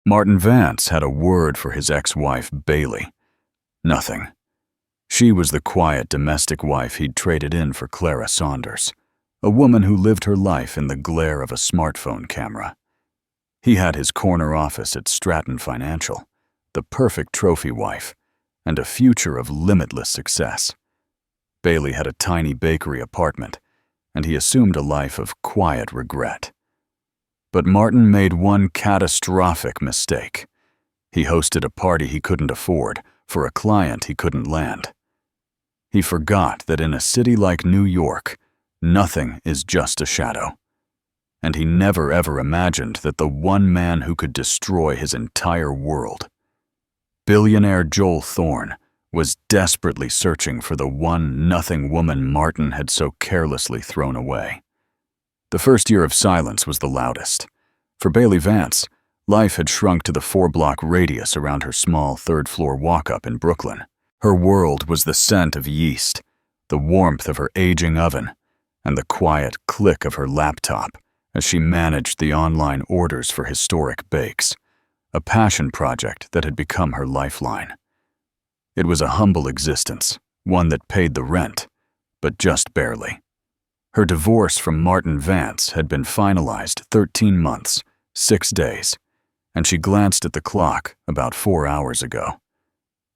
Martin Vance had a word for his ex-wife, Bailey. Nothing. She was the quiet domestic wife he'd traded in for Clara Saunders, a woman who lived her life in the glare of a smartphone camera. He had his corner office at Stratton Financial, the perfect trophy wife, and a future of limitless success. Bailey had a tiny bakery apartment, and he assumed a life of quiet regret. But Martin made one catastrophic mistake. He hosted a party he couldn't afford for a client he couldn't land. He forgot that in a city like New York, nothing is just a shadow. And he never ever imagined that the one man who could destroy his entire world, billionaire Joel Thorne, was desperately searching for the one nothing woman Martin had so carelessly thrown away. The first year of silence was the loudest. For Bailey Vance, life had shrunk to the 4-block radius around her small third-floor walk-up in Brooklyn. Her world was the scent of yeast, the warmth of her aging oven, and the quiet click of her laptop as she managed the online orders for historic bakes, a passion project that had become her lifeline. It was a humble existence, one that paid the rent, but just barely. Her divorce from Martin Vance had been finalized 13 months, 6 days, and she glanced at the clock about 4 hours ago.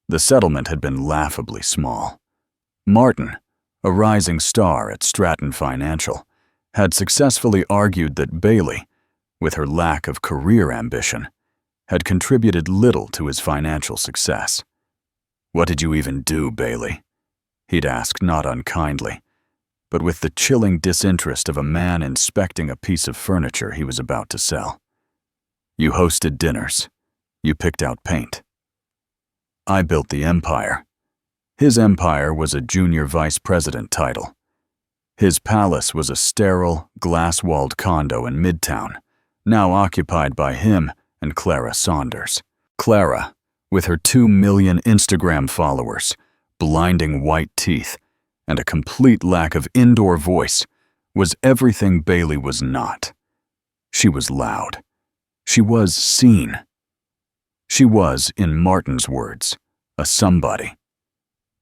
The settlement had been laughably small. Martin, a rising star at Stratton Financial, had successfully argued that Bailey, with her lack of career ambition, had contributed little to his financial success. "What did you even do, Bailey?" he'd asked not unkindly, but with the chilling disinterest of a man inspecting a piece of furniture he was about to sell. "You hosted dinners. You picked out paint. I built the empire." His empire was a junior vice president title. His palace was a sterile, glass-walled condo in Midtown, now occupied by him and Clara Saunders. Clara, with her 2 million Instagram followers, blinding white teeth, and a complete lack of indoor voice, was everything Bailey was not. She was loud. She was seen. She was, in Martin's words, a somebody.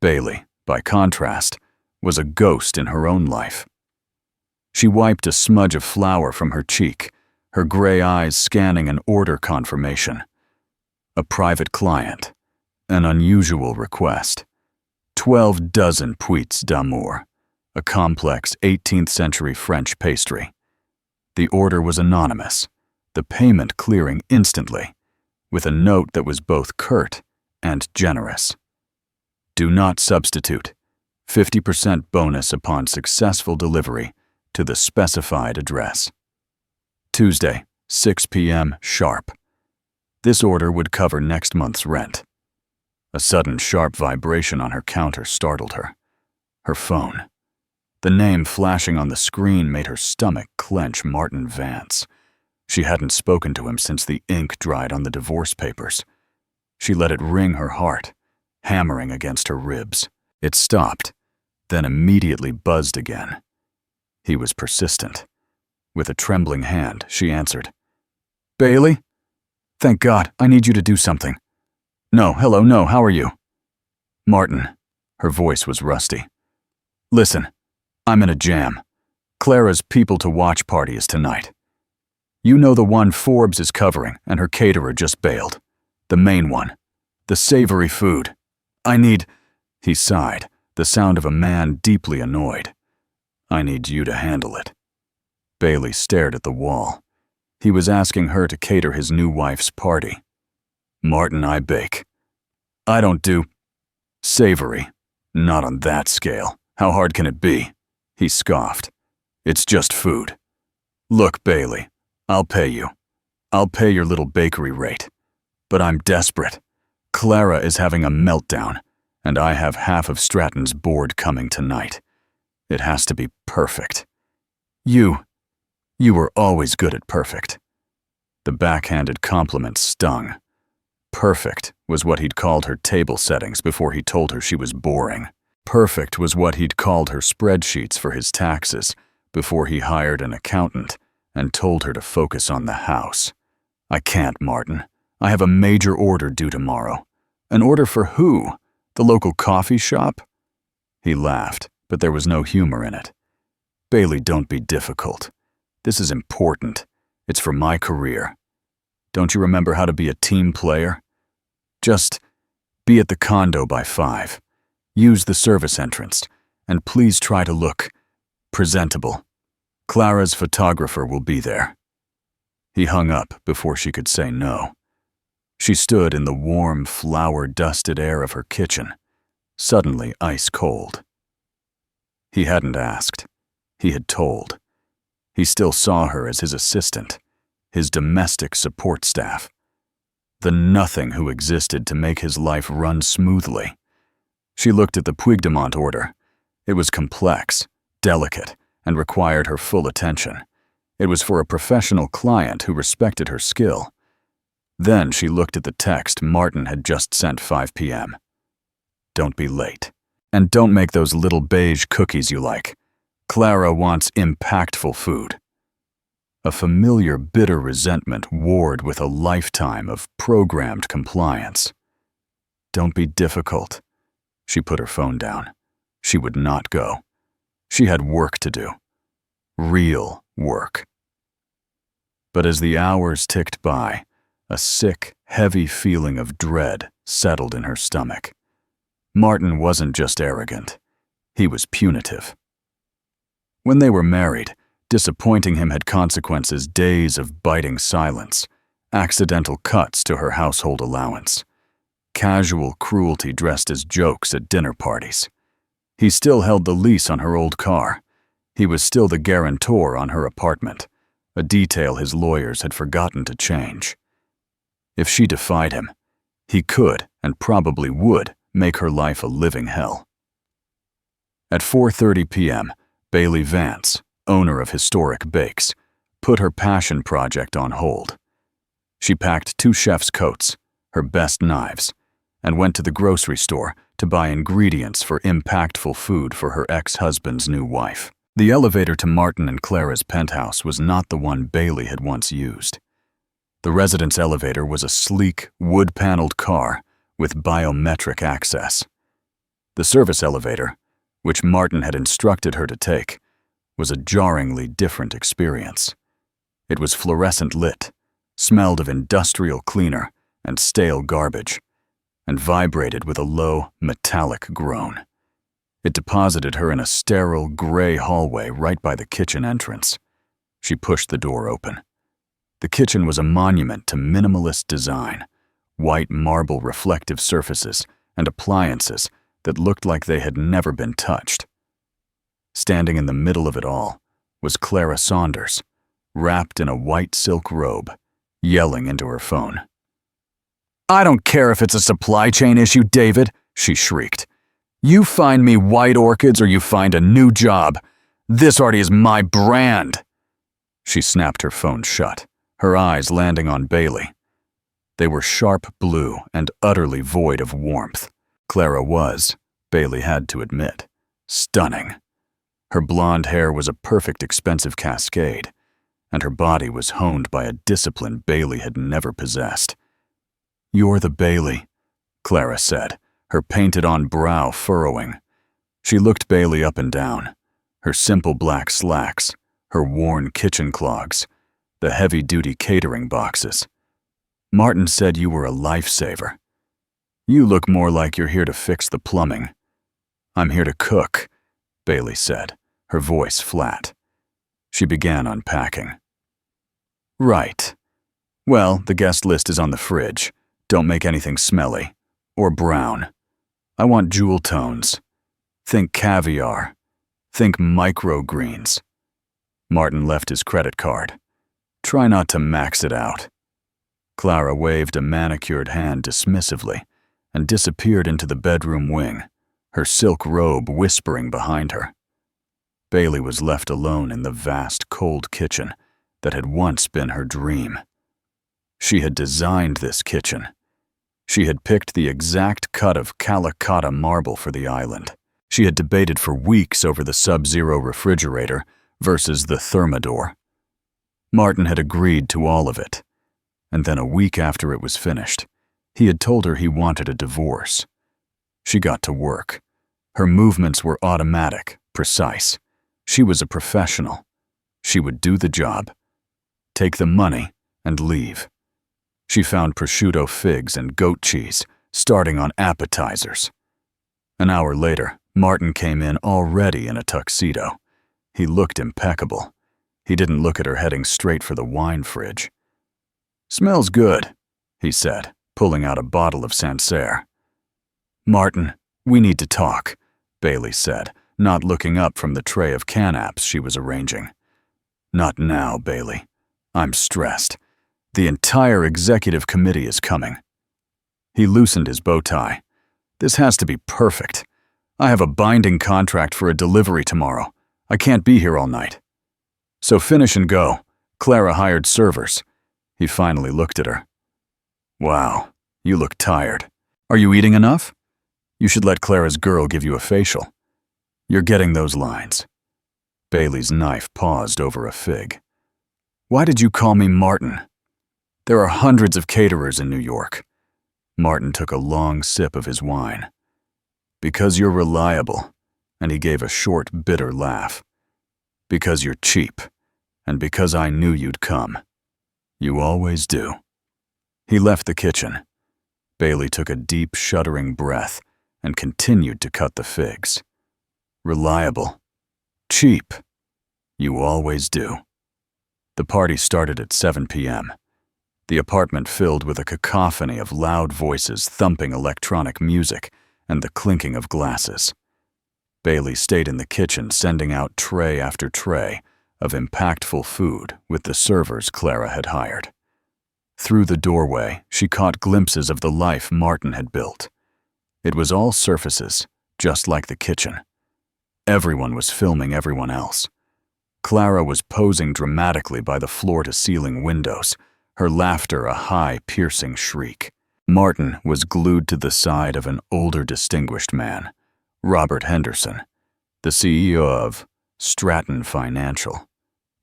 Bailey, by contrast, was a ghost in her own life. She wiped a smudge of flour from her cheek, her gray eyes scanning an order confirmation. A private client, an unusual request. 12 dozen puits d'amour, a complex 18th century French pastry. The order was anonymous, the payment clearing instantly, with a note that was both curt and generous. "Do not substitute. 50% bonus upon successful delivery to the specified address. Tuesday, 6 p.m. sharp." This order would cover next month's rent. A sudden sharp vibration on her counter startled her. Her phone. The name flashing on the screen made her stomach clench. Martin Vance. She hadn't spoken to him since the ink dried on the divorce papers. She let it ring her heart, hammering against her ribs. It stopped, then immediately buzzed again. He was persistent. With a trembling hand, she answered. "Bailey? Thank God, I need you to do something." "No, hello, no, how are you?" "Martin." Her voice was rusty. "Listen, I'm in a jam. Clara's people to watch party is tonight. You know the one Forbes is covering and her caterer just bailed. The main one. The savory food. I need..." He sighed, the sound of a man deeply annoyed. "I need you to handle it." Bailey stared at the wall. He was asking her to cater his new wife's party. "Martin, I bake. I don't do savory. Not on that scale. How hard can it be?" He scoffed. "It's just food. Look, Bailey, I'll pay you. I'll pay your little bakery rate. But I'm desperate. Clara is having a meltdown, and I have half of Stratton's board coming tonight. It has to be perfect. You were always good at perfect." The backhanded compliment stung. Perfect was what he'd called her table settings before he told her she was boring. Perfect was what he'd called her spreadsheets for his taxes before he hired an accountant and told her to focus on the house. "I can't, Martin. I have a major order due tomorrow. An order for who? The local coffee shop? He laughed, but there was no humor in it. Bailey, don't be difficult. This is important. It's for my career. Don't you remember how to be a team player? Just be at the condo by 5. Use the service entrance, and please try to look presentable. Clara's photographer will be there. He hung up before she could say no. She stood in the warm, flour-dusted air of her kitchen, suddenly ice cold. He hadn't asked. He had told. He still saw her as his assistant, his domestic support staff, the nothing who existed to make his life run smoothly. She looked at the Puigdemont order. It was complex, delicate, and required her full attention. It was for a professional client who respected her skill. Then she looked at the text Martin had just sent 5 p.m. Don't be late. And don't make those little beige cookies you like. Clara wants impactful food. A familiar bitter resentment warred with a lifetime of programmed compliance. Don't be difficult. She put her phone down. She would not go. She had work to do. Real work. But as the hours ticked by, a sick, heavy feeling of dread settled in her stomach. Martin wasn't just arrogant. He was punitive. When they were married, disappointing him had consequences: days of biting silence, accidental cuts to her household allowance, casual cruelty dressed as jokes at dinner parties. He still held the lease on her old car. He was still the guarantor on her apartment, a detail his lawyers had forgotten to change. If she defied him, he could, and probably would, make her life a living hell. At 4:30 p.m., Bailey Vance, owner of Historic Bakes, put her passion project on hold. She packed 2 chef's coats, her best knives, and went to the grocery store to buy ingredients for impactful food for her ex-husband's new wife. The elevator to Martin and Clara's penthouse was not the one Bailey had once used. The residence elevator was a sleek, wood-paneled car with biometric access. The service elevator, which Martin had instructed her to take, was a jarringly different experience. It was fluorescent lit, smelled of industrial cleaner and stale garbage, and vibrated with a low, metallic groan. It deposited her in a sterile, gray hallway right by the kitchen entrance. She pushed the door open. The kitchen was a monument to minimalist design, white marble reflective surfaces and appliances that looked like they had never been touched. Standing in the middle of it all was Clara Saunders, wrapped in a white silk robe, yelling into her phone. "I don't care if it's a supply chain issue, David," she shrieked. "You find me white orchids or you find a new job. This already is my brand." She snapped her phone shut, her eyes landing on Bailey. They were sharp blue and utterly void of warmth. Clara was, Bailey had to admit, stunning. Her blonde hair was a perfect expensive cascade, and her body was honed by a discipline Bailey had never possessed. "You're the Bailey," Clara said, her painted-on brow furrowing. She looked Bailey up and down, her simple black slacks, her worn kitchen clogs, the heavy-duty catering boxes. "Martin said you were a lifesaver. You look more like you're here to fix the plumbing." "I'm here to cook," Bailey said, her voice flat. She began unpacking. "Right. Well, the guest list is on the fridge. Don't make anything smelly. Or brown. I want jewel tones. Think caviar. Think microgreens." Martin left his credit card. "Try not to max it out." Clara waved a manicured hand dismissively and disappeared into the bedroom wing, her silk robe whispering behind her. Bailey was left alone in the vast, cold kitchen that had once been her dream. She had designed this kitchen. She had picked the exact cut of Calacatta marble for the island. She had debated for weeks over the Sub-Zero refrigerator versus the Thermador. Martin had agreed to all of it, and then a week after it was finished, he had told her he wanted a divorce. She got to work. Her movements were automatic, precise. She was a professional. She would do the job, take the money, and leave. She found prosciutto figs and goat cheese, starting on appetizers. An hour later, Martin came in already in a tuxedo. He looked impeccable. He didn't look at her heading straight for the wine fridge. "Smells good," he said, pulling out a bottle of Sancerre. "Martin, we need to talk," Bailey said, not looking up from the tray of canapes she was arranging. "Not now, Bailey. I'm stressed. The entire executive committee is coming." He loosened his bow tie. "This has to be perfect. I have a binding contract for a delivery tomorrow. I can't be here all night." "So finish and go. Clara hired servers." He finally looked at her. "Wow, you look tired. Are you eating enough? You should let Clara's girl give you a facial. You're getting those lines." Bailey's knife paused over a fig. "Why did you call me Martin? There are hundreds of caterers in New York." Martin took a long sip of his wine. "Because you're reliable," and he gave a short, bitter laugh. "Because you're cheap, and because I knew you'd come. You always do." He left the kitchen. Bailey took a deep, shuddering breath and continued to cut the figs. Reliable. Cheap. You always do. The party started at 7 p.m. The apartment filled with a cacophony of loud voices thumping electronic music and the clinking of glasses. Bailey stayed in the kitchen sending out tray after tray of impactful food with the servers Clara had hired. Through the doorway, she caught glimpses of the life Martin had built. It was all surfaces, just like the kitchen. Everyone was filming everyone else. Clara was posing dramatically by the floor-to-ceiling windows, her laughter a high, piercing shriek. Martin was glued to the side of an older distinguished man, Robert Henderson, the CEO of Stratton Financial.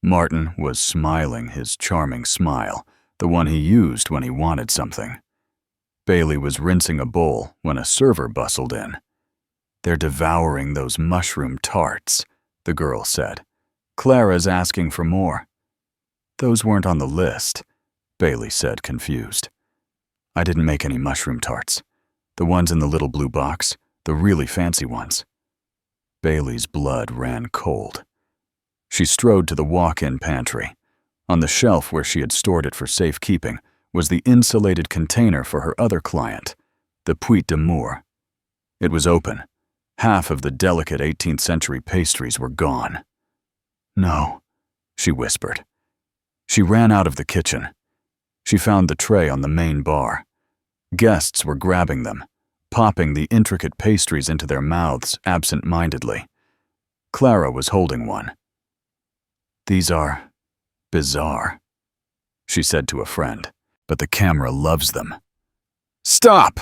Martin was smiling his charming smile, the one he used when he wanted something. Bailey was rinsing a bowl when a server bustled in. "They're devouring those mushroom tarts," the girl said. "Clara's asking for more." "Those weren't on the list," Bailey said, confused. "I didn't make any mushroom tarts. The ones in the little blue box, the really fancy ones." Bailey's blood ran cold. She strode to the walk-in pantry. On the shelf where she had stored it for safekeeping was the insulated container for her other client, the Puit d'Amour. It was open. Half of the delicate 18th century pastries were gone. "No," she whispered. She ran out of the kitchen. She found the tray on the main bar. Guests were grabbing them, popping the intricate pastries into their mouths absent-mindedly. Clara was holding one. "These are bizarre," she said to a friend, "but the camera loves them." "Stop!"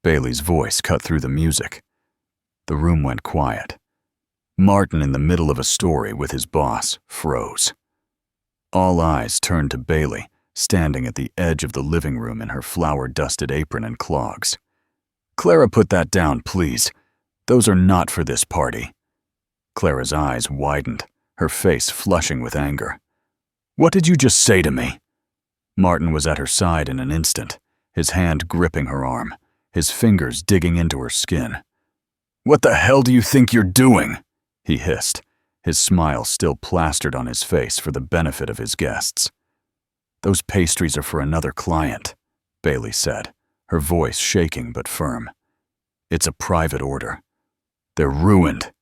Bailey's voice cut through the music. The room went quiet. Martin, in the middle of a story with his boss, froze. All eyes turned to Bailey, standing at the edge of the living room in her flour-dusted apron and clogs. "Clara, put that down, please. Those are not for this party." Clara's eyes widened, her face flushing with anger. "What did you just say to me?" Martin was at her side in an instant, his hand gripping her arm, his fingers digging into her skin. "What the hell do you think you're doing?" he hissed, his smile still plastered on his face for the benefit of his guests. "Those pastries are for another client," Bailey said, her voice shaking but firm. "It's a private order. They're ruined."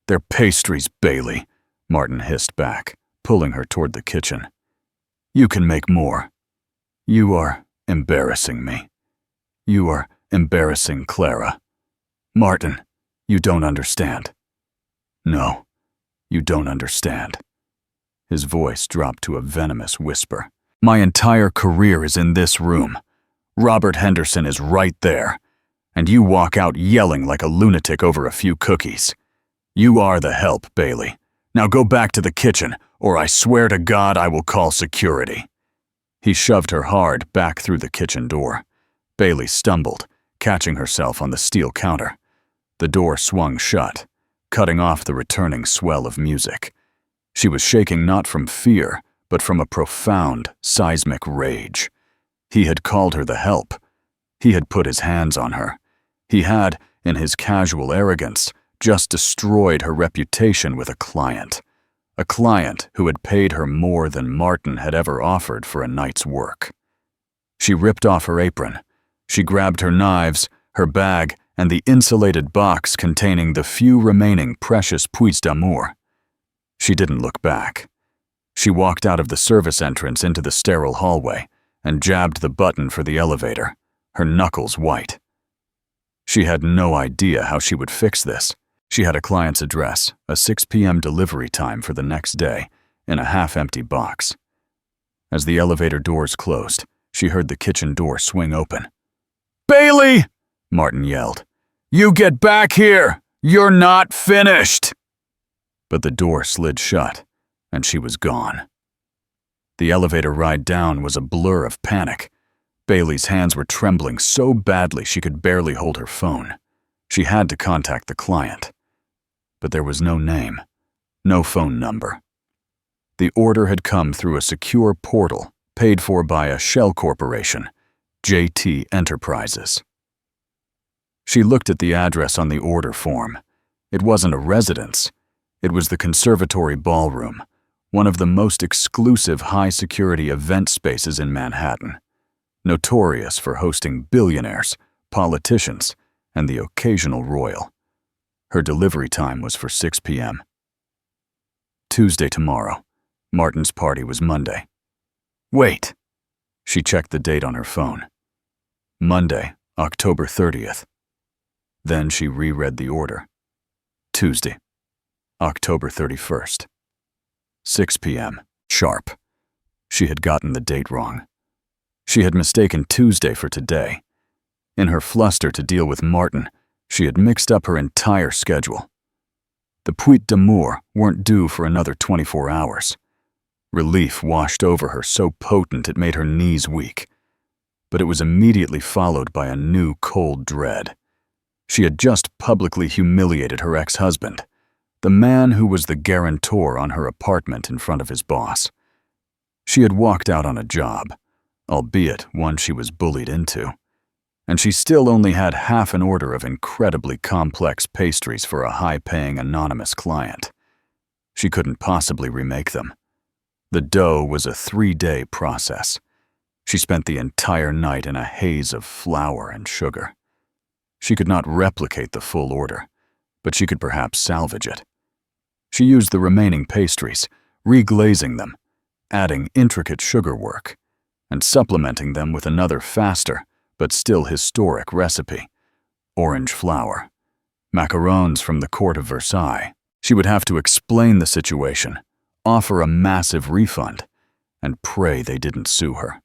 "They're pastries, Bailey," Martin hissed back, pulling her toward the kitchen. "You can make more. You are embarrassing me. You are embarrassing Clara. Martin, you don't understand." "No, you don't understand." His voice dropped to a venomous whisper. "My entire career is in this room. Robert Henderson is right there. And you walk out yelling like a lunatic over a few cookies. You are the help, Bailey. Now go back to the kitchen, or I swear to God I will call security." He shoved her hard back through the kitchen door. Bailey stumbled, catching herself on the steel counter. The door swung shut, cutting off the returning swell of music. She was shaking not from fear, but from a profound, seismic rage. He had called her the help. He had put his hands on her. He had, in his casual arrogance, just destroyed her reputation with a client who had paid her more than Martin had ever offered for a night's work. She ripped off her apron. She grabbed her knives, her bag, and the insulated box containing the few remaining precious pièces d'amour. She didn't look back. She walked out of the service entrance into the sterile hallway and jabbed the button for the elevator, her knuckles white. She had no idea how she would fix this. She had a client's address, a 6 p.m. delivery time for the next day, in a half-empty box. As the elevator doors closed, she heard the kitchen door swing open. "Bailey!" Martin yelled. "You get back here! You're not finished!" But the door slid shut, and she was gone. The elevator ride down was a blur of panic. Bailey's hands were trembling so badly she could barely hold her phone. She had to contact the client. But there was no name, no phone number. The order had come through a secure portal paid for by a shell corporation, JT Enterprises. She looked at the address on the order form. It wasn't a residence. It was the Conservatory Ballroom, one of the most exclusive high-security event spaces in Manhattan, notorious for hosting billionaires, politicians, and the occasional royal. Her delivery time was for 6 p.m. Tuesday tomorrow. Martin's party was Monday. Wait! She checked the date on her phone. Monday, October 30th. Then she reread the order. Tuesday, October 31st. 6 p.m. sharp. She had gotten the date wrong. She had mistaken Tuesday for today. In her fluster to deal with Martin, she had mixed up her entire schedule. The pièces d'amour weren't due for another 24 hours. Relief washed over her so potent it made her knees weak. But it was immediately followed by a new cold dread. She had just publicly humiliated her ex-husband, the man who was the guarantor on her apartment in front of his boss. She had walked out on a job, albeit one she was bullied into, and she still only had half an order of incredibly complex pastries for a high-paying anonymous client. She couldn't possibly remake them. The dough was a 3-day process. She spent the entire night in a haze of flour and sugar. She could not replicate the full order, but she could perhaps salvage it. She used the remaining pastries, reglazing them, adding intricate sugar work, and supplementing them with another faster, but still historic recipe: orange flour, macarons from the court of Versailles. She would have to explain the situation, offer a massive refund, and pray they didn't sue her.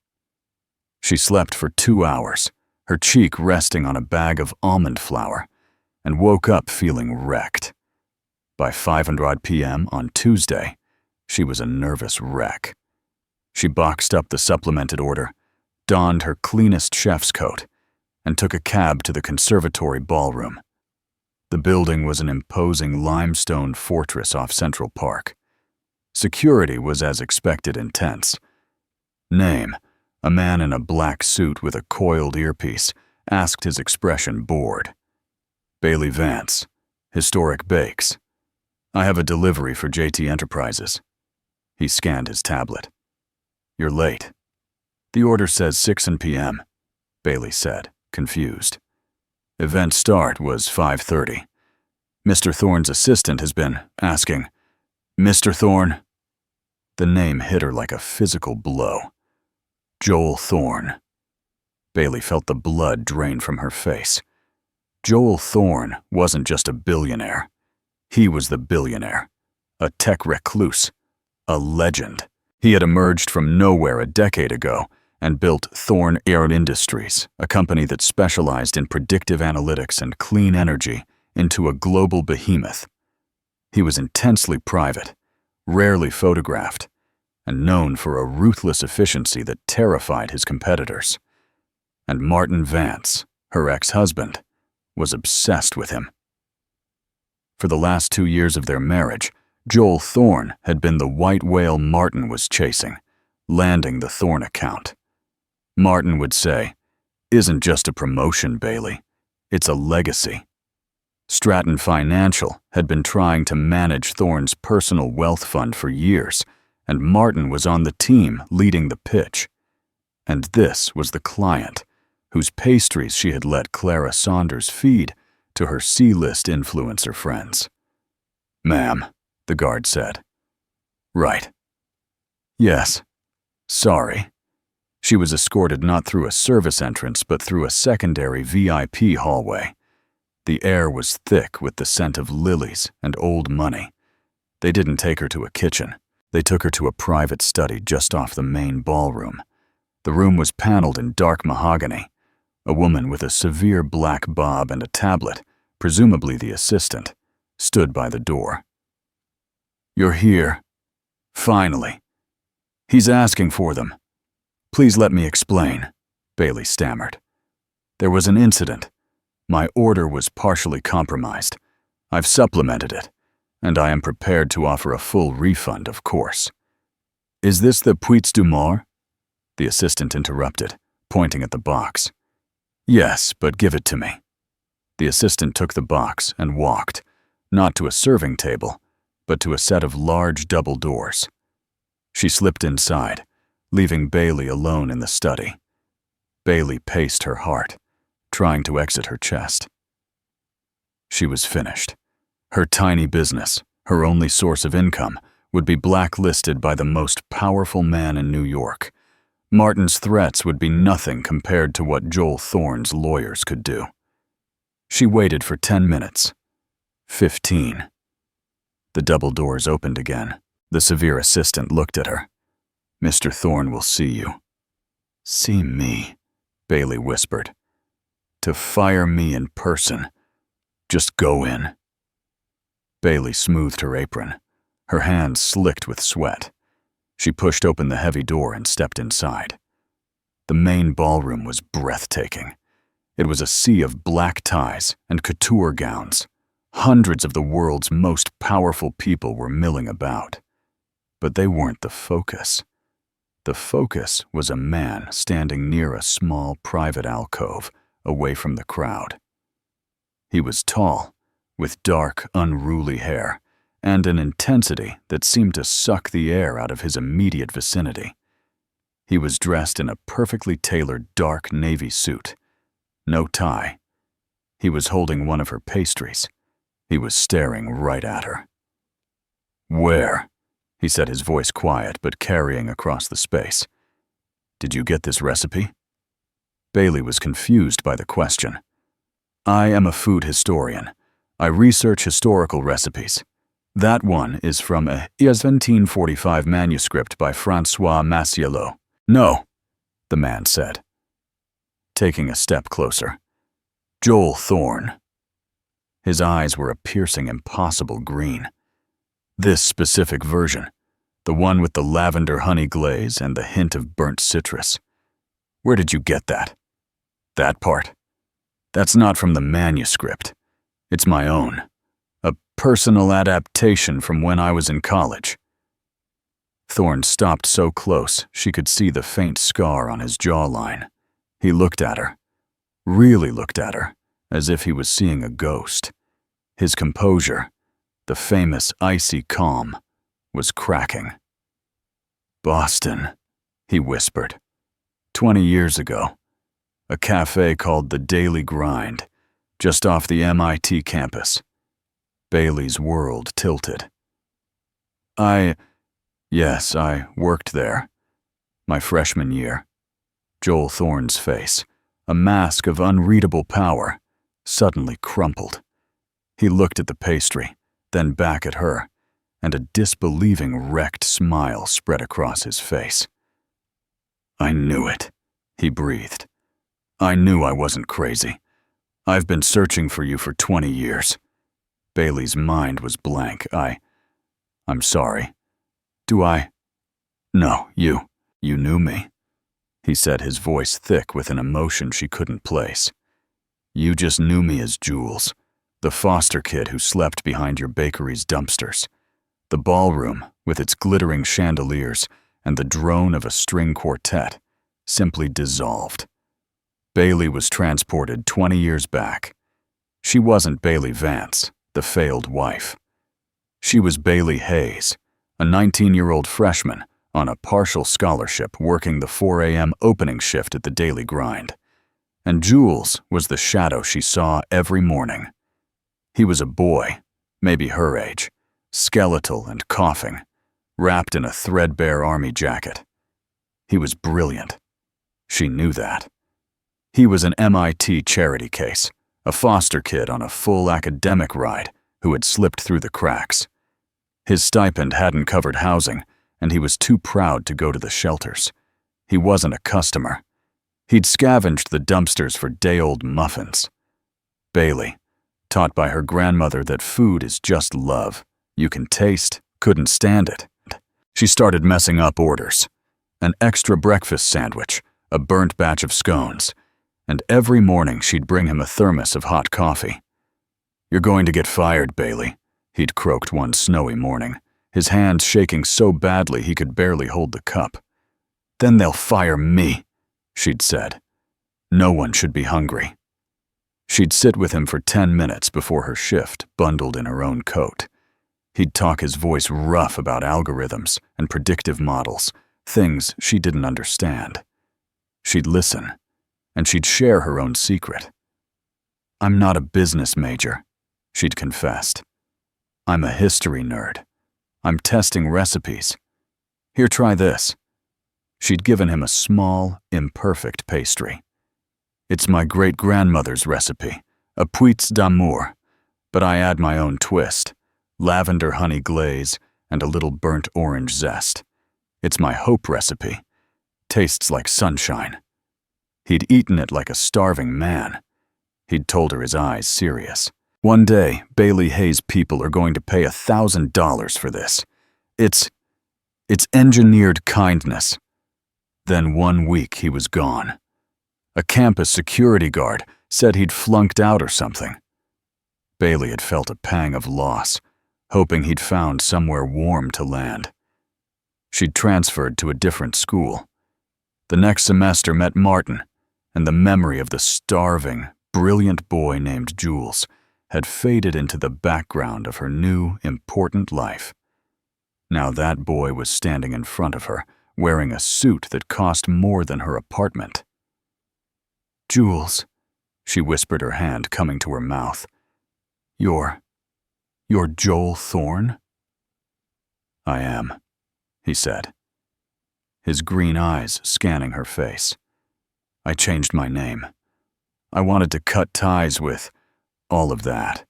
She slept for 2 hours, her cheek resting on a bag of almond flour, and woke up feeling wrecked. By 5:00 p.m. on Tuesday, she was a nervous wreck. She boxed up the supplemented order, donned her cleanest chef's coat, and took a cab to the Conservatory Ballroom. The building was an imposing limestone fortress off Central Park. Security was as expected intense. Name: a man in a black suit with a coiled earpiece, asked his expression bored. Bailey Vance, Historic Bakes. I have a delivery for JT Enterprises. He scanned his tablet. You're late. The order says 6 p.m., Bailey said, confused. Event start was 5:30. Mr. Thorne's assistant has been asking, Mr. Thorne? The name hit her like a physical blow. Joel Thorne. Bailey felt the blood drain from her face. Joel Thorne wasn't just a billionaire. He was the billionaire, a tech recluse, a legend. He had emerged from nowhere a decade ago and built Thorne Air Industries, a company that specialized in predictive analytics and clean energy, into a global behemoth. He was intensely private, rarely photographed, and known for a ruthless efficiency that terrified his competitors. And Martin Vance, her ex-husband, was obsessed with him. For the last 2 years of their marriage, Joel Thorne had been the white whale Martin was chasing, landing the Thorne account. Martin would say, "Isn't just a promotion, Bailey. It's a legacy." Stratton Financial had been trying to manage Thorne's personal wealth fund for years, and Martin was on the team leading the pitch. And this was the client, whose pastries she had let Clara Saunders feed to her C-list influencer friends. "Ma'am," the guard said. "Right." "Yes. Sorry." She was escorted not through a service entrance but through a secondary VIP hallway. The air was thick with the scent of lilies and old money. They didn't take her to a kitchen. They took her to a private study just off the main ballroom. The room was paneled in dark mahogany. A woman with a severe black bob and a tablet, presumably the assistant, stood by the door. "You're here. Finally. He's asking for them. Please let me explain," Bailey stammered. "There was an incident. My order was partially compromised. I've supplemented it, and I am prepared to offer a full refund, of course." "Is this the Puits du Mort?" The assistant interrupted, pointing at the box. "Yes, but give it to me." The assistant took the box and walked, not to a serving table, but to a set of large double doors. She slipped inside, leaving Bailey alone in the study. Bailey paced her heart, trying to exit her chest. She was finished. Her tiny business, her only source of income, would be blacklisted by the most powerful man in New York. Martin's threats would be nothing compared to what Joel Thorne's lawyers could do. She waited for 10 minutes. 15. The double doors opened again. The severe assistant looked at her. "Mr. Thorne will see you." "See me," Bailey whispered. "To fire me in person. Just go in." Bailey smoothed her apron, her hands slicked with sweat. She pushed open the heavy door and stepped inside. The main ballroom was breathtaking. It was a sea of black ties and couture gowns. Hundreds of the world's most powerful people were milling about. But they weren't the focus. The focus was a man standing near a small private alcove, away from the crowd. He was tall, with dark, unruly hair, and an intensity that seemed to suck the air out of his immediate vicinity. He was dressed in a perfectly tailored dark navy suit. No tie. He was holding one of her pastries. He was staring right at her. "Where?" he said, his voice quiet but carrying across the space. "Did you get this recipe?" Bailey was confused by the question. "I am a food historian. I research historical recipes. That one is from a 1745 manuscript by François Massielot." "No," the man said, taking a step closer. "Joel Thorne." His eyes were a piercing, impossible green. "This specific version, the one with the lavender honey glaze and the hint of burnt citrus. Where did you get that?" "That part? That's not from the manuscript. It's my own. A personal adaptation from when I was in college." Thorne stopped so close she could see the faint scar on his jawline. He looked at her, really looked at her, as if he was seeing a ghost. His composure, the famous icy calm, was cracking. "Boston," he whispered. 20 years ago. A cafe called The Daily Grind, just off the MIT campus." Bailey's world tilted. Yes, I worked there. My freshman year." Joel Thorne's face, a mask of unreadable power, suddenly crumpled. He looked at the pastry, then back at her, and a disbelieving, wrecked smile spread across his face. "I knew it," he breathed. "I knew I wasn't crazy. I've been searching for you for 20 years. Bailey's mind was blank. I'm sorry. Do I? No, you knew me, he said, his voice thick with an emotion she couldn't place. You just knew me as Jules, the foster kid who slept behind your bakery's dumpsters. The ballroom, with its glittering chandeliers and the drone of a string quartet, simply dissolved. Bailey was transported 20 years back. She wasn't Bailey Vance, the failed wife. She was Bailey Hayes, a 19-year-old freshman on a partial scholarship working the 4 a.m. opening shift at the Daily Grind. And Jules was the shadow she saw every morning. He was a boy, maybe her age, skeletal and coughing, wrapped in a threadbare army jacket. He was brilliant. She knew that. He was an MIT charity case, a foster kid on a full academic ride who had slipped through the cracks. His stipend hadn't covered housing, and he was too proud to go to the shelters. He wasn't a customer. He'd scavenged the dumpsters for day-old muffins. Bailey, taught by her grandmother that food is just love, you can taste, couldn't stand it. She started messing up orders. An extra breakfast sandwich, a burnt batch of scones, and every morning she'd bring him a thermos of hot coffee. You're going to get fired, Bailey, he'd croaked one snowy morning, his hands shaking so badly he could barely hold the cup. Then they'll fire me, she'd said. No one should be hungry. She'd sit with him for 10 minutes before her shift, bundled in her own coat. He'd talk his voice rough about algorithms and predictive models, things she didn't understand. She'd listen, and she'd share her own secret. I'm not a business major, she'd confessed. I'm a history nerd. I'm testing recipes. Here, try this. She'd given him a small, imperfect pastry. It's my great-grandmother's recipe, a puits d'amour, but I add my own twist, lavender honey glaze and a little burnt orange zest. It's my hope recipe. Tastes like sunshine. He'd eaten it like a starving man. He'd told her, his eyes serious. One day, Bailey Hayes' people are going to pay $1,000 for this. It's engineered kindness. Then 1 week he was gone. A campus security guard said he'd flunked out or something. Bailey had felt a pang of loss, hoping he'd found somewhere warm to land. She'd transferred to a different school. The next semester met Martin, and the memory of the starving, brilliant boy named Jules had faded into the background of her new, important life. Now that boy was standing in front of her, wearing a suit that cost more than her apartment. Jules, she whispered, her hand coming to her mouth. You're Joel Thorne? I am, he said, his green eyes scanning her face. I changed my name. I wanted to cut ties with all of that.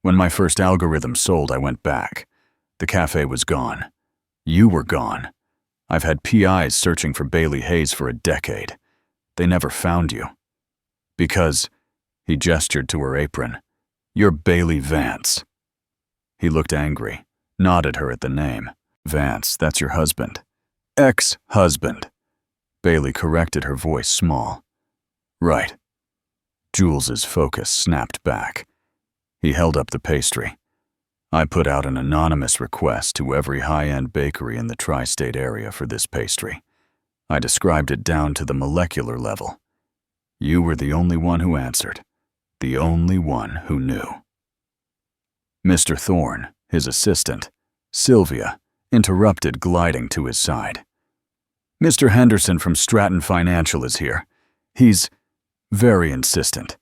When my first algorithm sold, I went back. The cafe was gone. You were gone. I've had PIs searching for Bailey Hayes for a decade. They never found you. Because, he gestured to her apron, you're Bailey Vance. He looked angry, nodded her at the name. Vance, that's your husband. Ex-husband. Bailey corrected, her voice small. Right. Jules's focus snapped back. He held up the pastry. I put out an anonymous request to every high-end bakery in the tri-state area for this pastry. I described it down to the molecular level. You were the only one who answered, the only one who knew. Mr. Thorne, his assistant, Sylvia, interrupted, gliding to his side. Mr. Henderson from Stratton Financial is here. He's very insistent.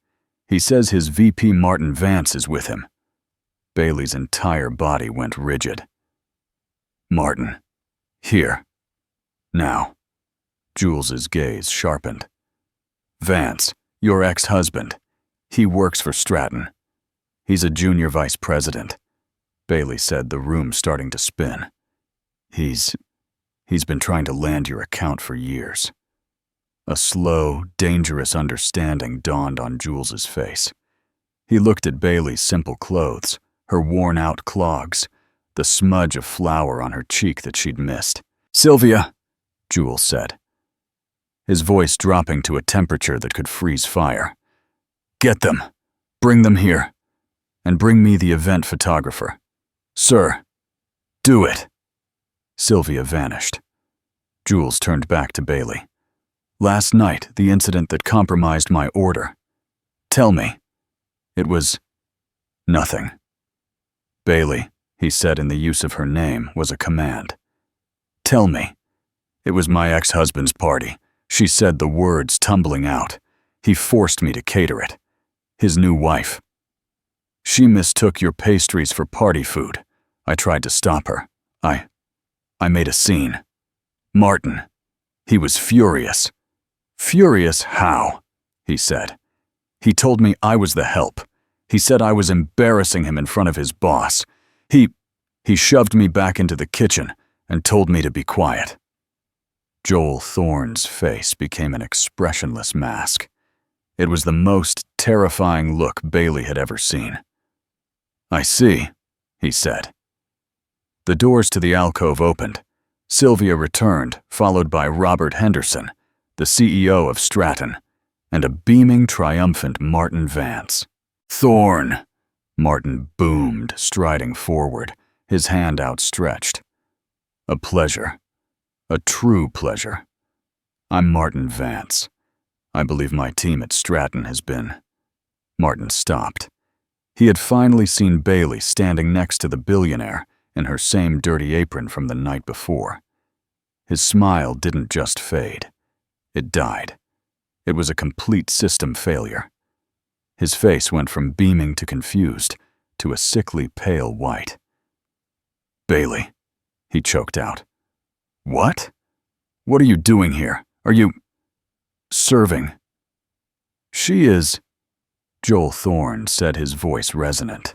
He says his VP Martin Vance is with him. Bailey's entire body went rigid. Martin. Here. Now. Jules's gaze sharpened. Vance, your ex-husband. He works for Stratton. He's a junior vice president. Bailey said, the room starting to spin. He's been trying to land your account for years. A slow, dangerous understanding dawned on Jules's face. He looked at Bailey's simple clothes, her worn-out clogs, the smudge of flour on her cheek that she'd missed. Sylvia, Jules said, his voice dropping to a temperature that could freeze fire. "Get them. Bring them here. And bring me the event photographer. Sir, do it." Sylvia vanished. Jules turned back to Bailey. "Last night, the incident that compromised my order. Tell me." It was nothing. "Bailey," he said in the use of her name, was a command. "Tell me." "It was my ex-husband's party," she said, the words tumbling out. "He forced me to cater it. His new wife. She mistook your pastries for party food. I tried to stop her. I made a scene. Martin. He was furious." "Furious how?" he said. "He told me I was the help. He said I was embarrassing him in front of his boss. He shoved me back into the kitchen and told me to be quiet." Joel Thorne's face became an expressionless mask. It was the most terrifying look Bailey had ever seen. "I see," he said. The doors to the alcove opened. Sylvia returned, followed by Robert Henderson, the CEO of Stratton, and a beaming, triumphant Martin Vance. "Thorne!" Martin boomed, striding forward, his hand outstretched. "A pleasure. A true pleasure. I'm Martin Vance. I believe my team at Stratton has been—" Martin stopped. He had finally seen Bailey standing next to the billionaire in her same dirty apron from the night before. His smile didn't just fade. It died. It was a complete system failure. His face went from beaming to confused to a sickly pale white. "Bailey," he choked out. "What? What are you doing here? Are you—" "Serving." "She is—" Joel Thorne said, his voice resonant.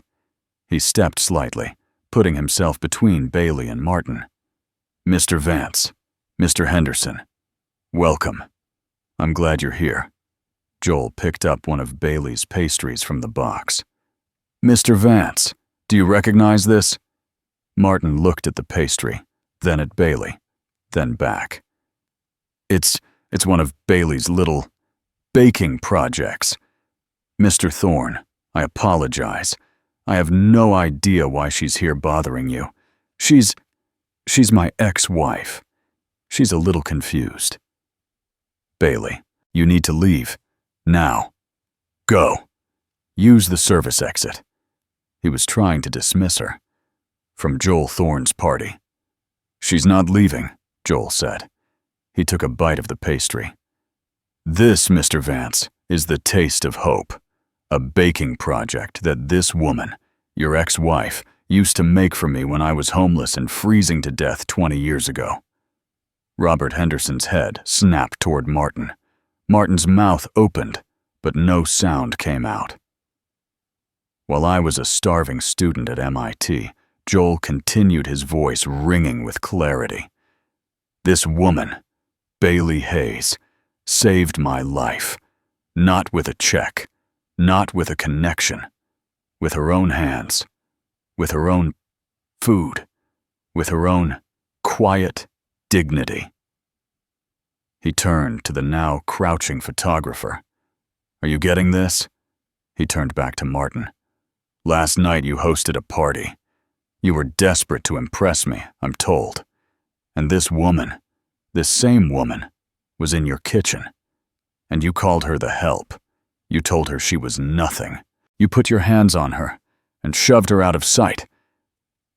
He stepped slightly, putting himself between Bailey and Martin. "Mr. Vance, Mr. Henderson, welcome. I'm glad you're here." Joel picked up one of Bailey's pastries from the box. "Mr. Vance, do you recognize this?" Martin looked at the pastry, then at Bailey, then back. It's one of Bailey's little baking projects. Mr. Thorne, I apologize. I have no idea why she's here bothering you. She's my ex-wife. She's a little confused." "Bailey, you need to leave. Now. Go. Use the service exit." He was trying to dismiss her. "From Joel Thorne's party." "She's not leaving," Joel said. He took a bite of the pastry. "This, Mr. Vance, is the taste of hope. A baking project that this woman, your ex-wife, used to make for me when I was homeless and freezing to death 20 years ago." Robert Henderson's head snapped toward Martin. Martin's mouth opened, but no sound came out. "While I was a starving student at MIT, Joel continued, his voice ringing with clarity. This woman, Bailey Hayes, saved my life. Not with a check, not with a connection. With her own hands, with her own food, with her own quiet dignity." He turned to the now crouching photographer. "Are you getting this?" He turned back to Martin. "Last night you hosted a party. You were desperate to impress me, I'm told. And this woman, this same woman, was in your kitchen. And you called her the help. You told her she was nothing. You put your hands on her and shoved her out of sight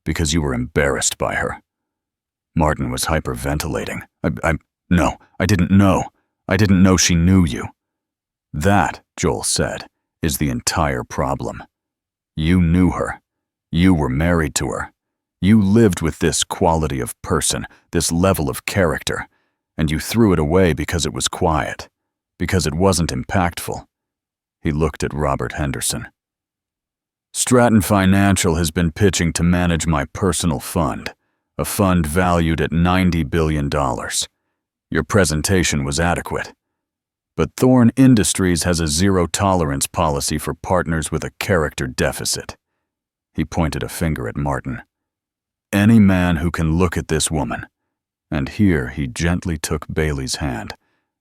because you were embarrassed by her." Martin was hyperventilating. No, I didn't know. I didn't know she knew you." "That," Joel said, "is the entire problem. You knew her. You were married to her. You lived with this quality of person, this level of character, and you threw it away because it was quiet, because it wasn't impactful." He looked at Robert Henderson. "Stratton Financial has been pitching to manage my personal fund, a fund valued at $90 billion. Your presentation was adequate. But Thorne Industries has a zero-tolerance policy for partners with a character deficit." He pointed a finger at Martin. "Any man who can look at this woman, And here he gently took Bailey's hand,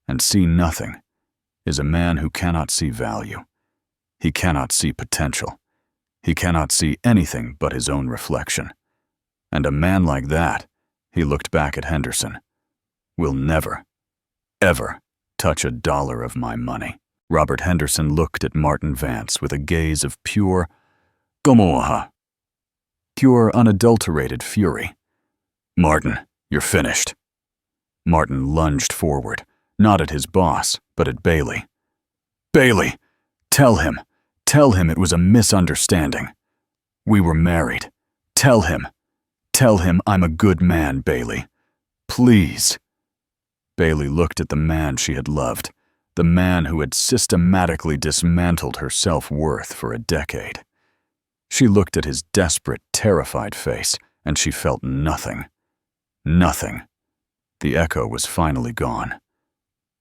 and see nothing is a man who cannot see value. He cannot see potential. He cannot see anything but his own reflection. And a man like that, he looked back at Henderson, will never, ever touch a dollar of my money. Robert Henderson looked at Martin Vance with a gaze of pure, pure unadulterated fury. Martin, you're finished. Martin lunged forward, not at his boss, but at Bailey. Bailey, tell him it was a misunderstanding. We were married. Tell him I'm a good man, Bailey. Please. Bailey looked at the man she had loved, the man who had systematically dismantled her self-worth for a decade. She looked at his desperate, terrified face, and she felt nothing. Nothing. The echo was finally gone.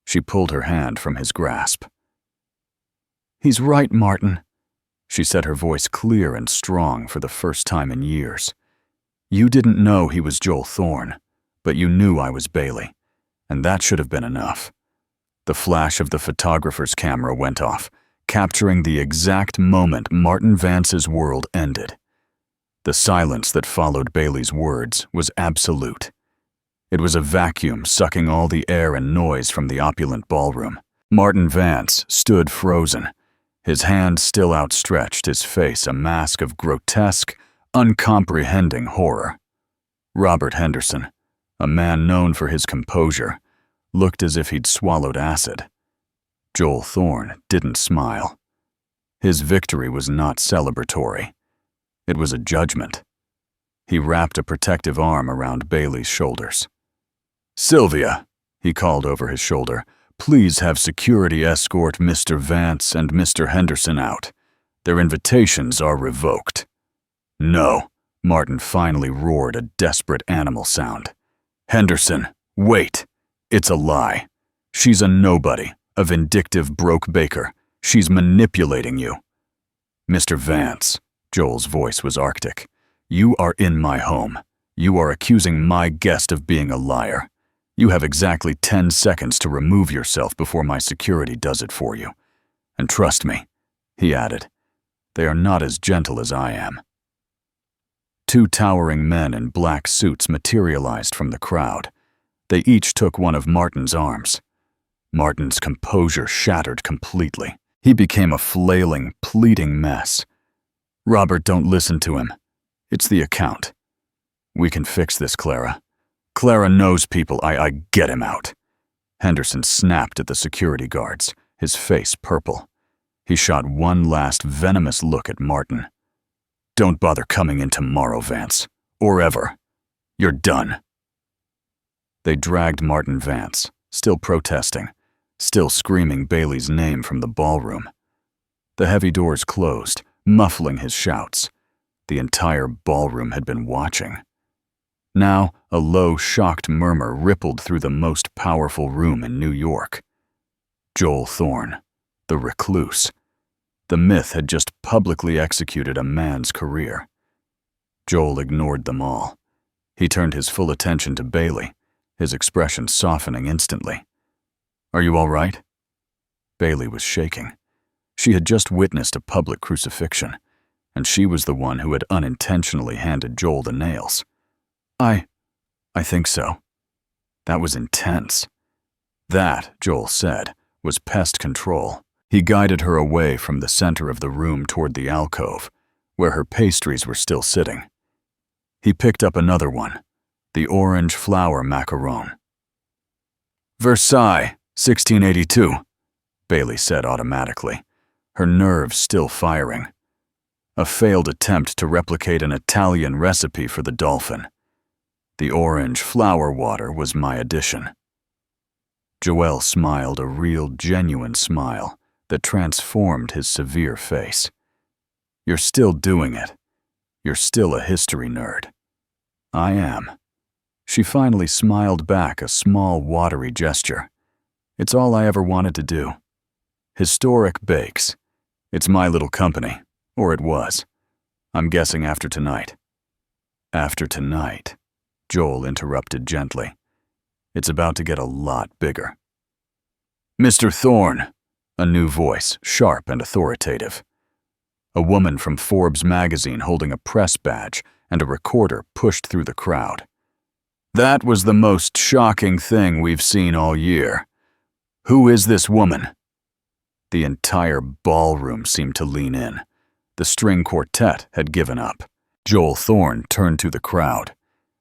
She pulled her hand from his grasp. He's right, Martin. She said, her voice clear and strong for the first time in years. You didn't know he was Joel Thorne, but you knew I was Bailey, and that should have been enough. The flash of the photographer's camera went off, capturing the exact moment Martin Vance's world ended. The silence that followed Bailey's words was absolute. It was a vacuum sucking all the air and noise from the opulent ballroom. Martin Vance stood frozen, his hand still outstretched, his face a mask of grotesque, uncomprehending horror. Robert Henderson, a man known for his composure, looked as if he'd swallowed acid. Joel Thorne didn't smile. His victory was not celebratory. It was a judgment. He wrapped a protective arm around Bailey's shoulders. Sylvia, he called over his shoulder, please have security escort Mr. Vance and Mr. Henderson out. Their invitations are revoked. No, Martin finally roared a desperate animal sound. Henderson, wait. It's a lie. She's a nobody, a vindictive broke baker. She's manipulating you. Mr. Vance, Joel's voice was arctic. You are in my home. You are accusing my guest of being a liar. You have exactly 10 seconds to remove yourself before my security does it for you. And trust me, he added, they are not as gentle as I am. Two towering men in black suits materialized from the crowd. They each took one of Martin's arms. Martin's composure shattered completely. He became a flailing, pleading mess. Robert, don't listen to him. It's the account. We can fix this, Clara. Clara knows people. I get him out. Henderson snapped at the security guards, his face purple. He shot one last venomous look at Martin. Don't bother coming in tomorrow, Vance. Or ever. You're done. They dragged Martin Vance, still protesting, still screaming Bailey's name from the ballroom. The heavy doors closed, muffling his shouts. The entire ballroom had been watching. Now, a low, shocked murmur rippled through the most powerful room in New York. Joel Thorne, the recluse. The myth had just publicly executed a man's career. Joel ignored them all. He turned his full attention to Bailey, his expression softening instantly. Are you all right? Bailey was shaking. She had just witnessed a public crucifixion, and she was the one who had unintentionally handed Joel the nails. I think so. That was intense. That, Joel said, was pest control. He guided her away from the center of the room toward the alcove, where her pastries were still sitting. He picked up another one, the orange flower macaron. Versailles, 1682, Bailey said automatically, her nerves still firing. A failed attempt to replicate an Italian recipe for the dolphin. The orange flower water was my addition. Joel smiled a real, genuine smile that transformed his severe face. You're still doing it. You're still a history nerd. I am. She finally smiled back a small, watery gesture. It's all I ever wanted to do. Historic bakes. It's my little company, or it was. I'm guessing after tonight. After tonight, Joel interrupted gently. It's about to get a lot bigger. "Mr. Thorne," a new voice, sharp and authoritative. A woman from Forbes magazine holding a press badge and a recorder pushed through the crowd. "That was the most shocking thing we've seen all year. Who is this woman?" The entire ballroom seemed to lean in. The string quartet had given up. Joel Thorne turned to the crowd.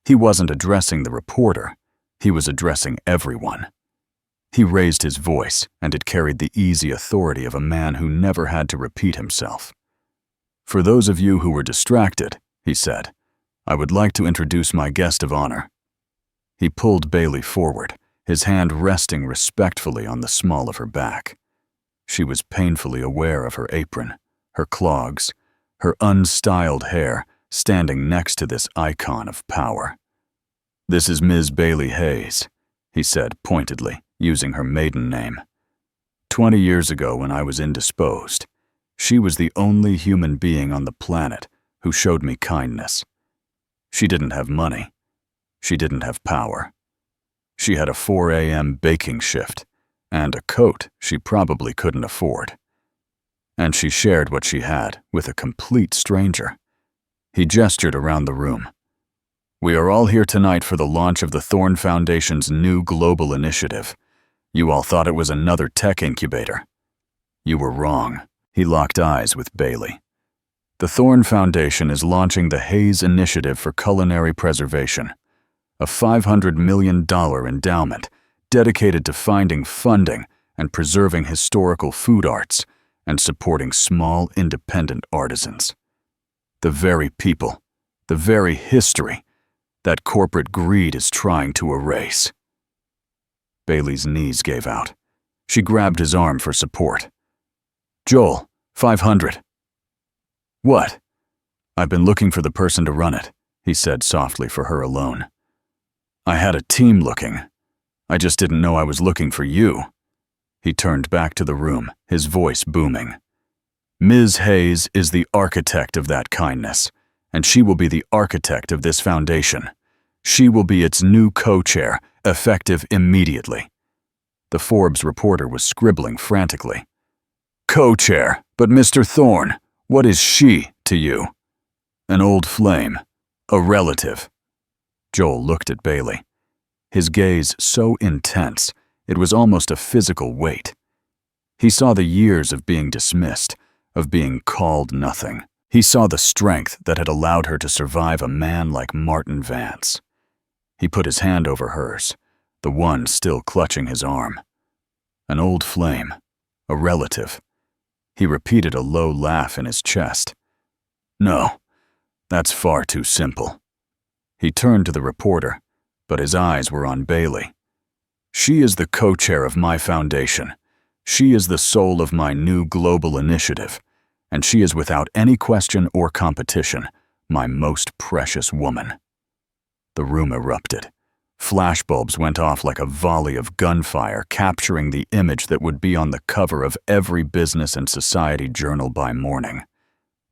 He wasn't addressing the reporter. He was addressing everyone. He raised his voice, and it carried the easy authority of a man who never had to repeat himself. "For those of you who were distracted," he said, "I would like to introduce my guest of honor." He pulled Bailey forward, his hand resting respectfully on the small of her back. She was painfully aware of her apron, her clogs, her unstyled hair standing next to this icon of power. "This is Ms. Bailey Hayes," he said pointedly, using her maiden name. 20 years ago when I was indisposed, she was the only human being on the planet who showed me kindness. She didn't have money. She didn't have power. She had a 4 a.m. baking shift and a coat she probably couldn't afford. And she shared what she had with a complete stranger. He gestured around the room. "We are all here tonight for the launch of the Thorne Foundation's new global initiative. You all thought it was another tech incubator. You were wrong." He locked eyes with Bailey. "The Thorne Foundation is launching the Hayes Initiative for Culinary Preservation, a $500 million endowment dedicated to finding funding and preserving historical food arts and supporting small, independent artisans. The very people, the very history that corporate greed is trying to erase." Bailey's knees gave out. She grabbed his arm for support. "Joel, 500. "What?" "I've been looking for the person to run it," he said softly for her alone. "I had a team looking. I just didn't know I was looking for you." He turned back to the room, his voice booming. "Ms. Hayes is the architect of that kindness, and she will be the architect of this foundation. She will be its new co-chair, effective immediately." The Forbes reporter was scribbling frantically. "Co-chair, but Mr. Thorne, what is she to you?" "An old flame, a relative." Joel looked at Bailey, his gaze so intense it was almost a physical weight. He saw the years of being dismissed, of being called nothing. He saw the strength that had allowed her to survive a man like Martin Vance. He put his hand over hers, the one still clutching his arm. "An old flame, a relative." He repeated a low laugh in his chest. "No, that's far too simple." He turned to the reporter, but his eyes were on Bailey. "She is the co-chair of my foundation. She is the soul of my new global initiative, and she is without any question or competition my most precious woman." The room erupted. Flashbulbs went off like a volley of gunfire, capturing the image that would be on the cover of every business and society journal by morning.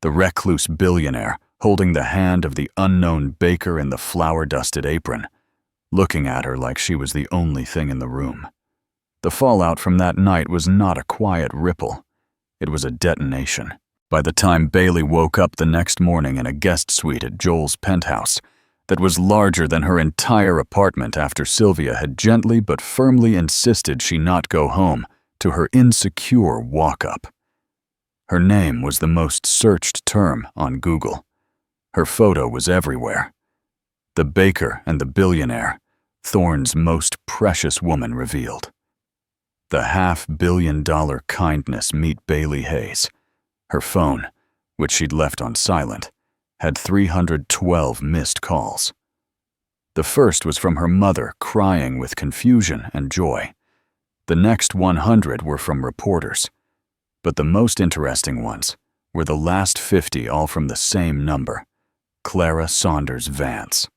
The recluse billionaire holding the hand of the unknown baker in the flour-dusted apron, looking at her like she was the only thing in the room. The fallout from that night was not a quiet ripple. It was a detonation. By the time Bailey woke up the next morning in a guest suite at Joel's penthouse that was larger than her entire apartment after Sylvia had gently but firmly insisted she not go home to her insecure walk-up. Her name was the most searched term on Google. Her photo was everywhere. The baker and the billionaire, Thorne's most precious woman revealed. The $500 million kindness meet Bailey Hayes. Her phone, which she'd left on silent, had 312 missed calls. The first was from her mother crying with confusion and joy. The next 100 were from reporters. But the most interesting ones were the last 50, all from the same number, Clara Saunders Vance.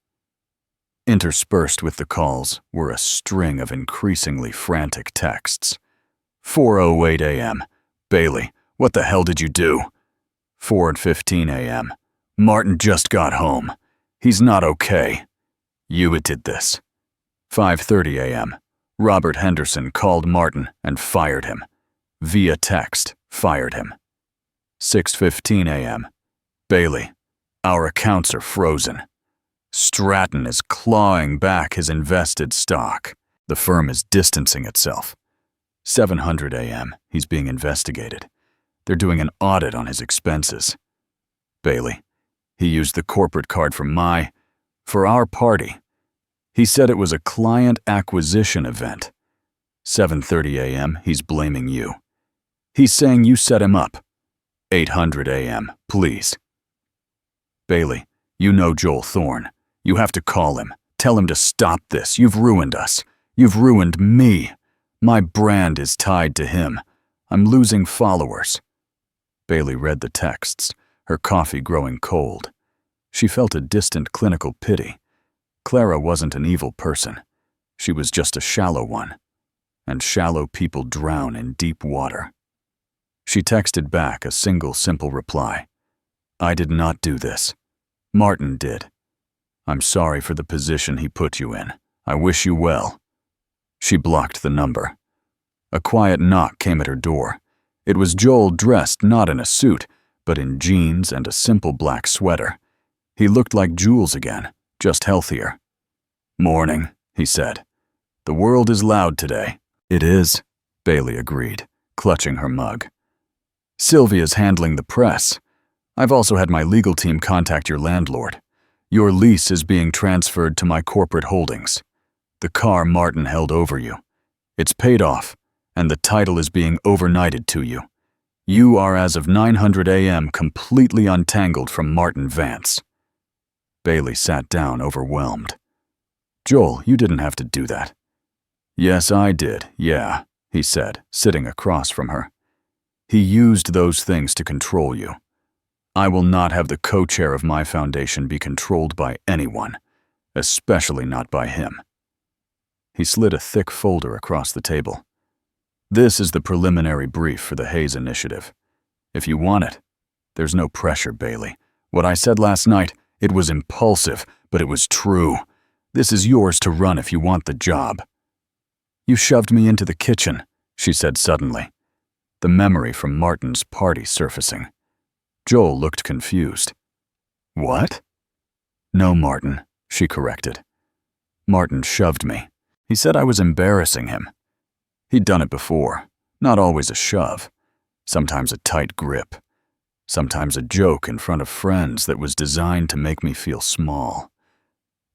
Interspersed with the calls were a string of increasingly frantic texts. 4:08 a.m. Bailey, what the hell did you do? 4:15 a.m. Martin just got home. He's not okay. You did this. 5:30 a.m. Robert Henderson called Martin and fired him. Via text, fired him. 6:15 a.m. Bailey, our accounts are frozen. Stratton is clawing back his invested stock. The firm is distancing itself. 7:00 a.m. He's being investigated. They're doing an audit on his expenses. Bailey, he used the corporate card for our party. He said it was a client acquisition event. 7:30 a.m. He's blaming you. He's saying you set him up. 8:00 a.m. Please. Bailey, you know Joel Thorne. You have to call him. Tell him to stop this. You've ruined us. You've ruined me. My brand is tied to him. I'm losing followers. Bailey read the texts, her coffee growing cold. She felt a distant clinical pity. Clara wasn't an evil person. She was just a shallow one. And shallow people drown in deep water. She texted back a single simple reply. I did not do this. Martin did. I'm sorry for the position he put you in. I wish you well. She blocked the number. A quiet knock came at her door. It was Joel, dressed not in a suit, but in jeans and a simple black sweater. He looked like Jules again, just healthier. Morning, he said. The world is loud today. It is, Bailey agreed, clutching her mug. Sylvia's handling the press. I've also had my legal team contact your landlord. Your lease is being transferred to my corporate holdings. The car Martin held over you. It's paid off, and the title is being overnighted to you. You are, as of 9:00 a.m., completely untangled from Martin Vance. Bailey sat down, overwhelmed. Joel, you didn't have to do that. Yes, I did, yeah, he said, sitting across from her. He used those things to control you. I will not have the co-chair of my foundation be controlled by anyone, especially not by him. He slid a thick folder across the table. This is the preliminary brief for the Hayes Initiative. If you want it, there's no pressure, Bailey. What I said last night, it was impulsive, but it was true. This is yours to run if you want the job. You shoved me into the kitchen, she said suddenly, the memory from Martin's party surfacing. Joel looked confused. What? No, Martin, she corrected. Martin shoved me. He said I was embarrassing him. He'd done it before, not always a shove, sometimes a tight grip, sometimes a joke in front of friends that was designed to make me feel small.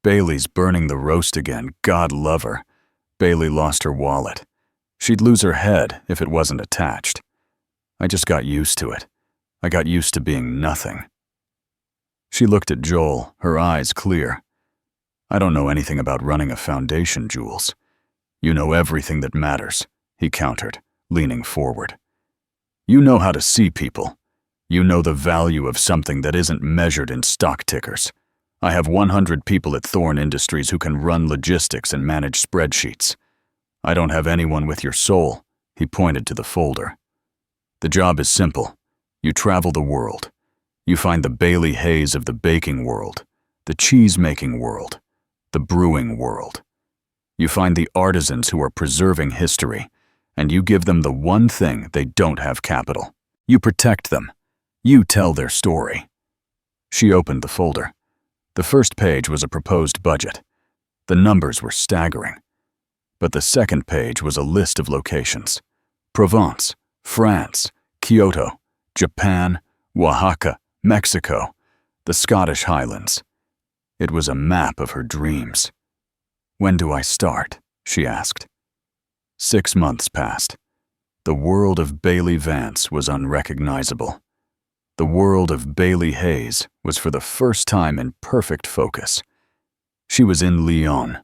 Bailey's burning the roast again, God love her. Bailey lost her wallet. She'd lose her head if it wasn't attached. I just got used to it. I got used to being nothing. She looked at Joel, her eyes clear. I don't know anything about running a foundation, Jules. You know everything that matters, he countered, leaning forward. You know how to see people. You know the value of something that isn't measured in stock tickers. I have 100 people at Thorne Industries who can run logistics and manage spreadsheets. I don't have anyone with your soul, he pointed to the folder. The job is simple. You travel the world. You find the Bailey Hayes of the baking world, the cheese-making world, the brewing world. You find the artisans who are preserving history, and you give them the one thing they don't have: capital. You protect them. You tell their story. She opened the folder. The first page was a proposed budget. The numbers were staggering. But the second page was a list of locations: Provence, France, Kyoto, Japan, Oaxaca, Mexico, the Scottish Highlands. It was a map of her dreams. When do I start? She asked. 6 months passed. The world of Bailey Vance was unrecognizable. The world of Bailey Hayes was for the first time in perfect focus. She was in Lyon,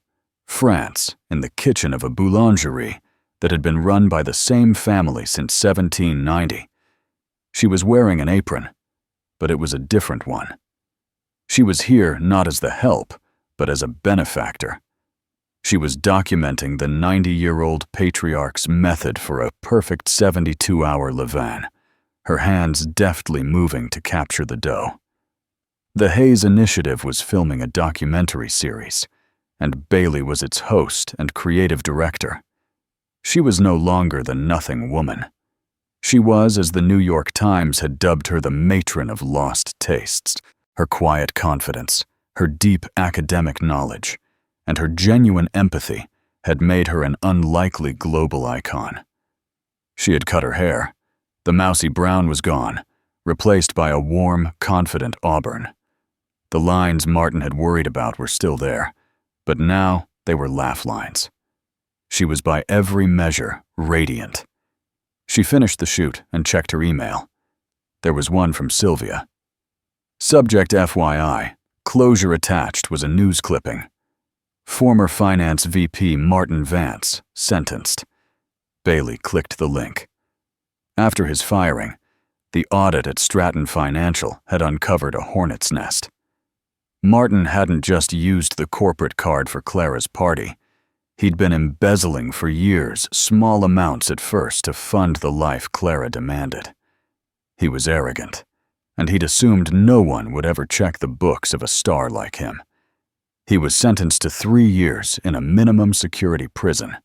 France, in the kitchen of a boulangerie that had been run by the same family since 1790. She was wearing an apron, but it was a different one. She was here not as the help, but as a benefactor. She was documenting the 90-year-old patriarch's method for a perfect 72-hour levain, her hands deftly moving to capture the dough. The Hayes Initiative was filming a documentary series. and Bailey was its host and creative director. She was no longer the nothing woman. She was, as the New York Times had dubbed her, the matron of lost tastes. Her quiet confidence, her deep academic knowledge, and her genuine empathy had made her an unlikely global icon. She had cut her hair. The mousy brown was gone, replaced by a warm, confident auburn. The lines Martin had worried about were still there, but now they were laugh lines. She was by every measure radiant. She finished the shoot and checked her email. There was one from Sylvia. Subject FYI, closure attached was a news clipping. Former Finance VP Martin Vance, sentenced. Bailey clicked the link. After his firing, the audit at Stratton Financial had uncovered a hornet's nest. Martin hadn't just used the corporate card for Clara's party. He'd been embezzling for years, small amounts at first, to fund the life Clara demanded. He was arrogant, and he'd assumed no one would ever check the books of a star like him. He was sentenced to 3 years in a minimum security prison.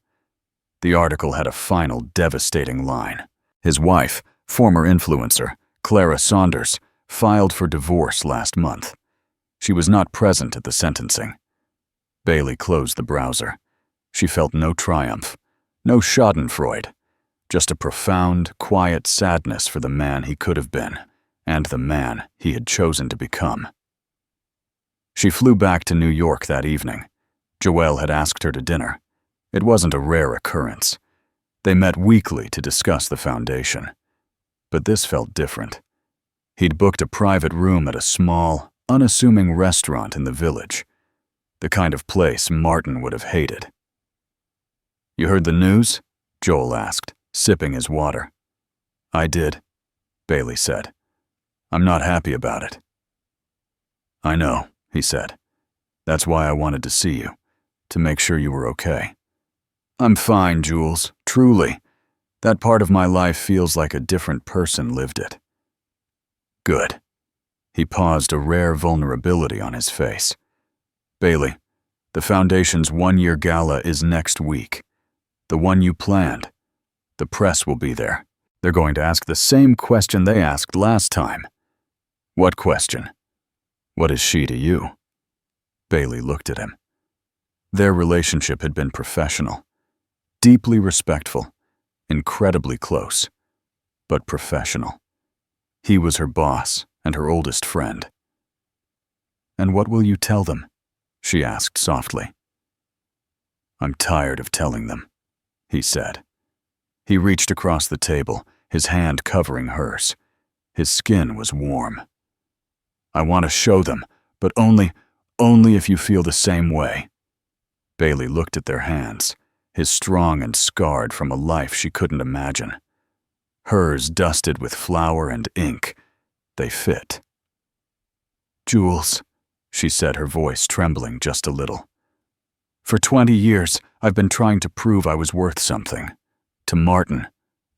The article had a final devastating line. His wife, former influencer, Clara Saunders, filed for divorce last month. She was not present at the sentencing. Bailey closed the browser. She felt no triumph, no schadenfreude, just a profound, quiet sadness for the man he could have been, and the man he had chosen to become. She flew back to New York that evening. Joelle had asked her to dinner. It wasn't a rare occurrence. They met weekly to discuss the foundation. But this felt different. He'd booked a private room at a small, unassuming restaurant in the village, the kind of place Martin would have hated. "You heard the news?" Joel asked, sipping his water. "I did," Bailey said. "I'm not happy about it." "I know," he said. "That's why I wanted to see you, to make sure you were okay." "I'm fine, Jules, truly. That part of my life feels like a different person lived it." "Good." He paused, a rare vulnerability on his face. "Bailey, the Foundation's one-year gala is next week. The one you planned. The press will be there. They're going to ask the same question they asked last time." "What question?" "What is she to you?" Bailey looked at him. Their relationship had been professional, deeply respectful, incredibly close, but professional. He was her boss and her oldest friend. "And what will you tell them?" she asked softly. "I'm tired of telling them," he said. He reached across the table, his hand covering hers. His skin was warm. "I want to show them, but only if you feel the same way." Bailey looked at their hands, his strong and scarred from a life she couldn't imagine. Hers dusted with flour and ink. They fit. "Jules," she said, her voice trembling just a little. "For 20 years, I've been trying to prove I was worth something. To Martin,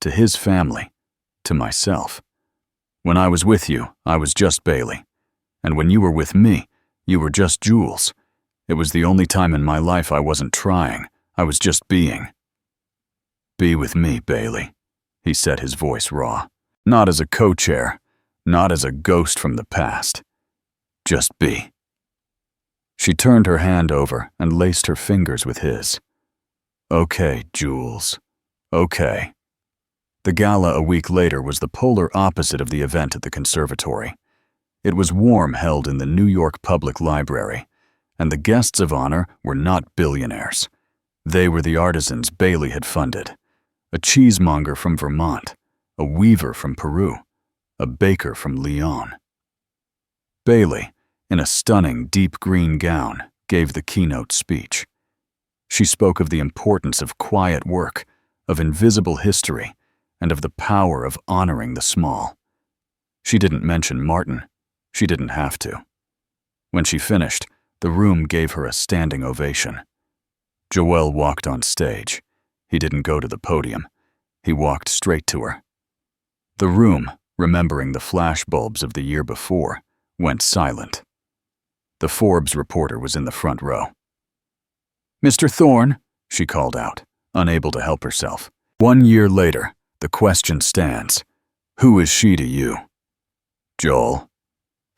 to his family, to myself. When I was with you, I was just Bailey. And when you were with me, you were just Jules. It was the only time in my life I wasn't trying. I was just being." "Be with me, Bailey," he said, his voice raw. "Not as a co-chair, not as a ghost from the past. Just be." She turned her hand over and laced her fingers with his. "Okay, Jules. Okay." The gala a week later was the polar opposite of the event at the conservatory. It was warm, held in the New York Public Library, and the guests of honor were not billionaires. They were the artisans Bailey had funded. A cheesemonger from Vermont, a weaver from Peru, a baker from Lyon. Bailey, in a stunning deep green gown, gave the keynote speech. She spoke of the importance of quiet work, of invisible history, and of the power of honoring the small. She didn't mention Martin. She didn't have to. When she finished, the room gave her a standing ovation. Joel walked on stage. He didn't go to the podium. He walked straight to her. The room, remembering the flashbulbs of the year before, went silent. The Forbes reporter was in the front row. "Mr. Thorne," she called out, unable to help herself. 1 year later, the question stands. Who is she to you? Joel.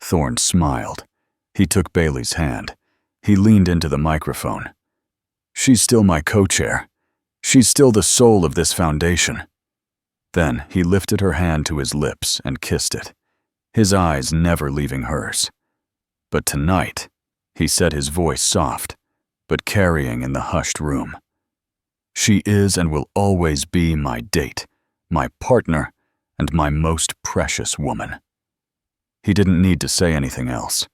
Thorne smiled. He took Bailey's hand. He leaned into the microphone. She's still my co-chair. She's still the soul of this foundation. Then he lifted her hand to his lips and kissed it, his eyes never leaving hers. But tonight, he said, his voice soft, but carrying in the hushed room. She is and will always be my date, my partner, and my most precious woman. He didn't need to say anything else.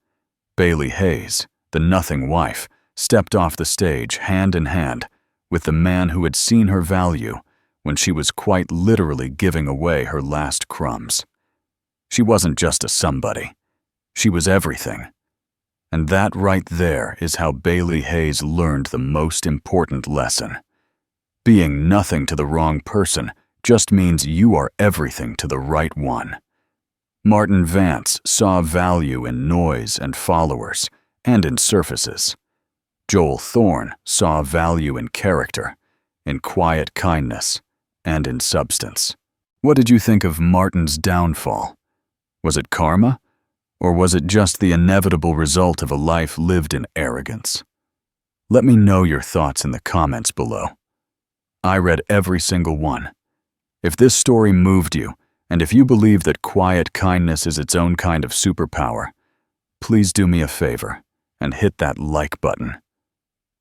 Bailey Hayes, the nothing wife, stepped off the stage hand in hand with the man who had seen her value when she was quite literally giving away her last crumbs. She wasn't just a somebody. She was everything. And that right there is how Bailey Hayes learned the most important lesson. Being nothing to the wrong person just means you are everything to the right one. Martin Vance saw value in noise and followers, and in surfaces. Joel Thorne saw value in character, in quiet kindness, and in substance. What did you think of Martin's downfall? Was it karma? Or was it just the inevitable result of a life lived in arrogance? Let me know your thoughts in the comments below. I read every single one. If this story moved you, and if you believe that quiet kindness is its own kind of superpower, please do me a favor and hit that like button.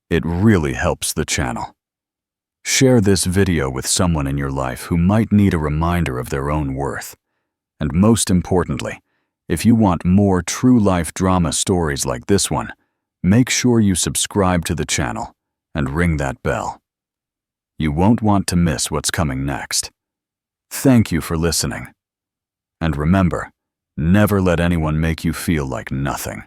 It really helps the channel. Share this video with someone in your life who might need a reminder of their own worth. And most importantly, if you want more true-life drama stories like this one, make sure you subscribe to the channel and ring that bell. You won't want to miss what's coming next. Thank you for listening. And remember, never let anyone make you feel like nothing.